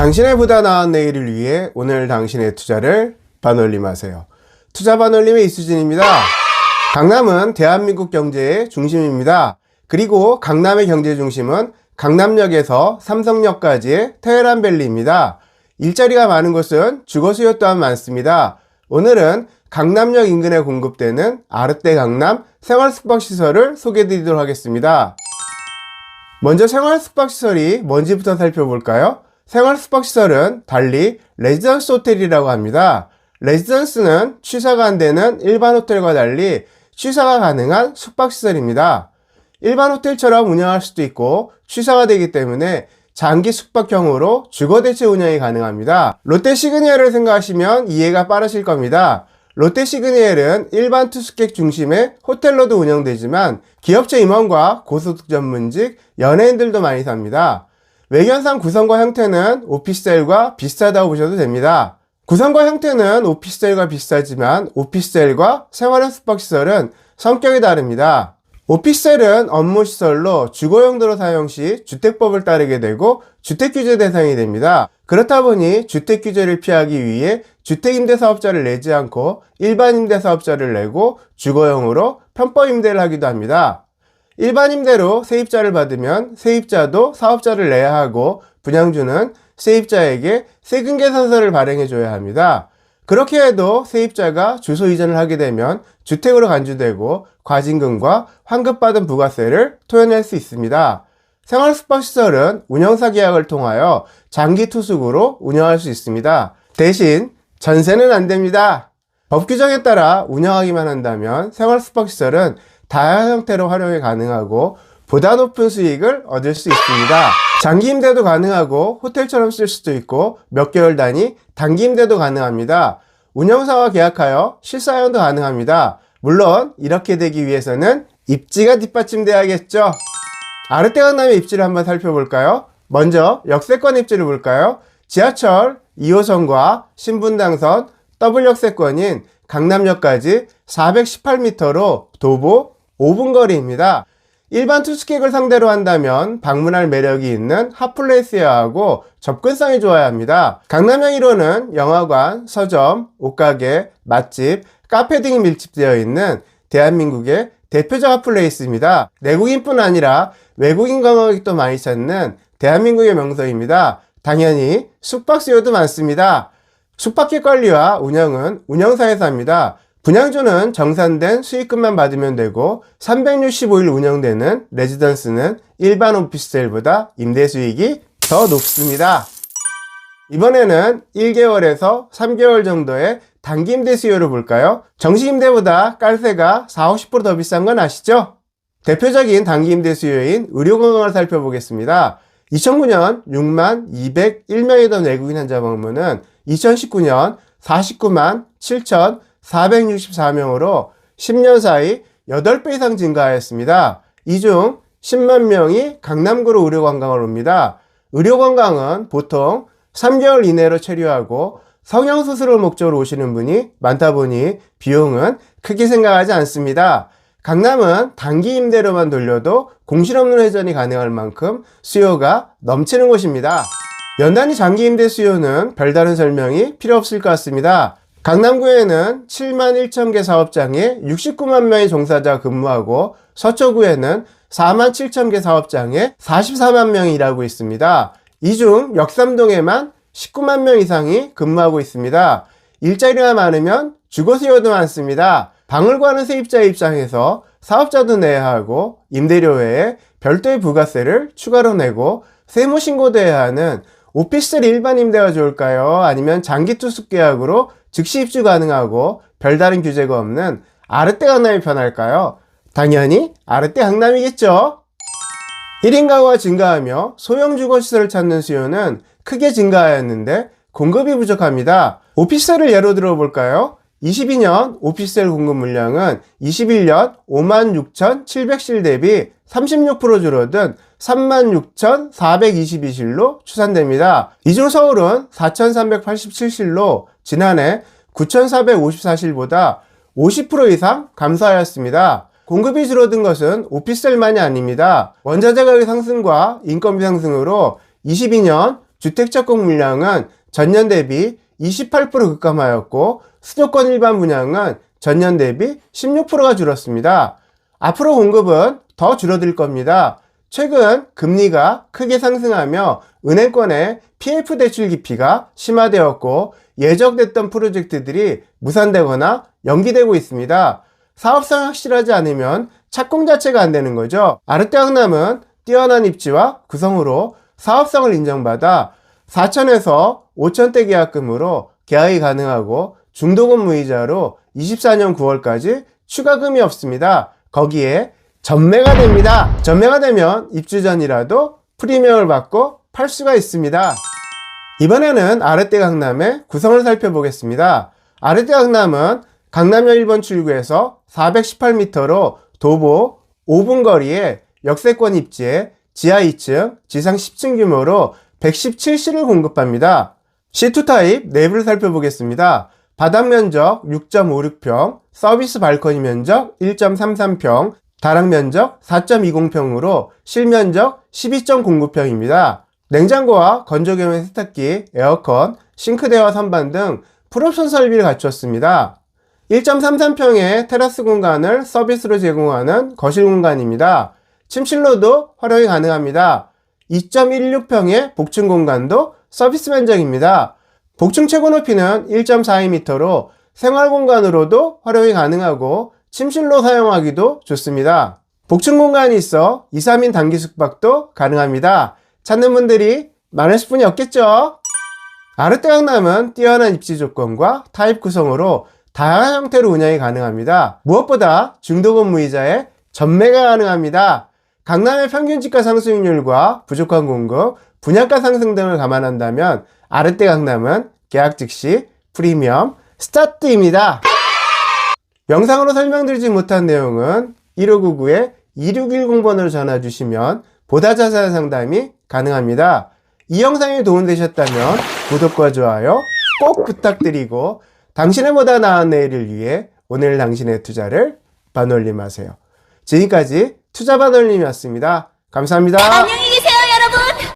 당신의 보다 나은 내일을 위해 오늘 당신의 투자를 반올림하세요. 투자 반올림의 이수진입니다. 강남은 대한민국 경제의 중심입니다. 그리고 강남의 경제 중심은 강남역에서 삼성역까지의 테헤란밸리입니다. 일자리가 많은 곳은 주거 수요 또한 많습니다. 오늘은 강남역 인근에 공급되는 아르떼 강남 생활숙박시설을 소개해드리도록 하겠습니다. 먼저 생활숙박시설이 뭔지부터 살펴볼까요? 생활숙박시설은 달리 레지던스 호텔이라고 합니다. 레지던스는 취사가 안 되는 일반 호텔과 달리 취사가 가능한 숙박시설입니다. 일반 호텔처럼 운영할 수도 있고 취사가 되기 때문에 장기 숙박형으로 주거대체 운영이 가능합니다. 롯데 시그니엘을 생각하시면 이해가 빠르실 겁니다. 롯데 시그니엘은 일반 투숙객 중심의 호텔로도 운영되지만 기업체 임원과 고소득 전문직, 연예인들도 많이 삽니다. 외견상 구성과 형태는 오피스텔과 비슷하다고 보셔도 됩니다. 구성과 형태는 오피스텔과 비슷하지만 오피스텔과 생활형 숙박시설은 성격이 다릅니다. 오피스텔은 업무시설로 주거용도로 사용 시 주택법을 따르게 되고 주택규제 대상이 됩니다. 그렇다 보니 주택규제를 피하기 위해 주택임대사업자를 내지 않고 일반임대사업자를 내고 주거용으로 편법임대를 하기도 합니다. 일반임대로 세입자를 받으면 세입자도 사업자를 내야 하고 분양주는 세입자에게 세금계산서를 발행해줘야 합니다. 그렇게 해도 세입자가 주소 이전을 하게 되면 주택으로 간주되고 과징금과 환급받은 부가세를 토해낼 수 있습니다. 생활숙박시설은 운영사 계약을 통하여 장기 투숙으로 운영할 수 있습니다. 대신 전세는 안 됩니다. 법 규정에 따라 운영하기만 한다면 생활숙박시설은 다양한 형태로 활용이 가능하고 보다 높은 수익을 얻을 수 있습니다. 장기 임대도 가능하고 호텔처럼 쓸 수도 있고 몇 개월 단위 단기 임대도 가능합니다. 운영사와 계약하여 실사용도 가능합니다. 물론 이렇게 되기 위해서는 입지가 뒷받침돼야겠죠. 아르떼 강남의 입지를 한번 살펴볼까요? 먼저 역세권 입지를 볼까요? 지하철 2호선과 신분당선 더블 역세권인 강남역까지 418m로 도보 5분 거리입니다. 일반 투숙객을 상대로 한다면 방문할 매력이 있는 핫플레이스여야 하고 접근성이 좋아야 합니다. 강남역 1호는 영화관, 서점, 옷가게, 맛집, 카페 등이 밀집되어 있는 대한민국의 대표적 핫플레이스입니다. 내국인뿐 아니라 외국인 관광객도 많이 찾는 대한민국의 명소입니다. 당연히 숙박 수요도 많습니다. 숙박객 관리와 운영은 운영사에서 합니다. 분양주는 정산된 수익금만 받으면 되고 365일 운영되는 레지던스는 일반 오피스텔보다 임대 수익이 더 높습니다. 이번에는 1개월에서 3개월 정도의 단기 임대 수요를 볼까요? 정식 임대보다 깔세가 40~50% 더 비싼 건 아시죠? 대표적인 단기 임대 수요인 의료건강을 살펴보겠습니다. 2009년 62,201명이던 외국인 환자 방문은 2019년 497,764명으로 10년 사이 8배 이상 증가하였습니다. 이 중 10만 명이 강남구로 의료관광을 옵니다. 의료관광은 보통 3개월 이내로 체류하고 성형수술을 목적으로 오시는 분이 많다 보니 비용은 크게 생각하지 않습니다. 강남은 단기 임대로만 돌려도 공실 없는 회전이 가능할 만큼 수요가 넘치는 곳입니다. 연단위 장기 임대 수요는 별다른 설명이 필요 없을 것 같습니다. 강남구에는 71,000개 사업장에 69만 명의 종사자가 근무하고 서초구에는 47,000개 사업장에 44만 명이 일하고 있습니다. 이 중 역삼동에만 19만 명 이상이 근무하고 있습니다. 일자리가 많으면 주거 수요도 많습니다. 방을 구하는 세입자의 입장에서 사업자도 내야 하고 임대료 외에 별도의 부가세를 추가로 내고 세무신고도 해야 하는 오피스텔 일반 임대가 좋을까요? 아니면 장기 투숙 계약으로 즉시 입주 가능하고 별다른 규제가 없는 아르떼 강남이 편할까요? 당연히 아르떼 강남이겠죠. 1인 가구가 증가하며 소형 주거시설을 찾는 수요는 크게 증가하였는데 공급이 부족합니다. 오피스텔을 예로 들어볼까요? 22년 오피스텔 공급 물량은 21년 56,700실 대비 36% 줄어든 36,422실로 추산됩니다. 이 중 서울은 4,387실로 지난해 9,454실보다 50% 이상 감소하였습니다. 공급이 줄어든 것은 오피스텔만이 아닙니다. 원자재 가격 상승과 인건비 상승으로 22년 주택 적공 물량은 전년 대비 28% 급감하였고 수도권 일반 분양은 전년 대비 16%가 줄었습니다. 앞으로 공급은 더 줄어들 겁니다. 최근 금리가 크게 상승하며 은행권의 PF 대출 기피가 심화되었고 예정됐던 프로젝트들이 무산되거나 연기되고 있습니다. 사업성이 확실하지 않으면 착공 자체가 안 되는 거죠. 아르떼 강남은 뛰어난 입지와 구성으로 사업성을 인정받아 4천에서 5천대 계약금으로 계약이 가능하고 중도금 무이자로 24년 9월까지 추가금이 없습니다. 거기에 전매가 됩니다. 전매가 되면 입주 전이라도 프리미엄을 받고 팔 수가 있습니다. 이번에는 아르떼 강남의 구성을 살펴보겠습니다. 아르떼 강남은 강남역 1번 출구에서 418m로 도보 5분 거리에 역세권 입지에 지하 2층, 지상 10층 규모로 117실을 공급합니다. C2 타입 내부를 살펴보겠습니다. 바닥 면적 6.56평, 서비스 발코니 면적 1.33평, 다락 면적 4.20평으로 실면적 12.09평입니다. 냉장고와 건조기용 세탁기, 에어컨, 싱크대와 선반 등 풀옵션 설비를 갖추었습니다. 1.33평의 테라스 공간을 서비스로 제공하는 거실 공간입니다. 침실로도 활용이 가능합니다. 2.16평의 복층 공간도 서비스 면적입니다. 복층 최고 높이는 1.42m로 생활 공간으로도 활용이 가능하고 침실로 사용하기도 좋습니다. 복층 공간이 있어 2, 3인 단기 숙박도 가능합니다. 찾는 분들이 많으실 분이 없겠죠? 아르떼 강남은 뛰어난 입지 조건과 타입 구성으로 다양한 형태로 운영이 가능합니다. 무엇보다 중도금 무이자에 전매가 가능합니다. 강남의 평균 지가 상승률과 부족한 공급, 분양가 상승 등을 감안한다면 아르떼 강남은 계약 즉시 프리미엄 스타트입니다. 영상으로 설명드리지 못한 내용은 1599-2610번으로 전화 주시면 보다 자세한 상담이 가능합니다. 이 영상이 도움되셨다면 구독과 좋아요 꼭 부탁드리고 당신의 보다 나은 내일을 위해 오늘 당신의 투자를 반올림하세요. 지금까지 투자 반올림이었습니다. 감사합니다.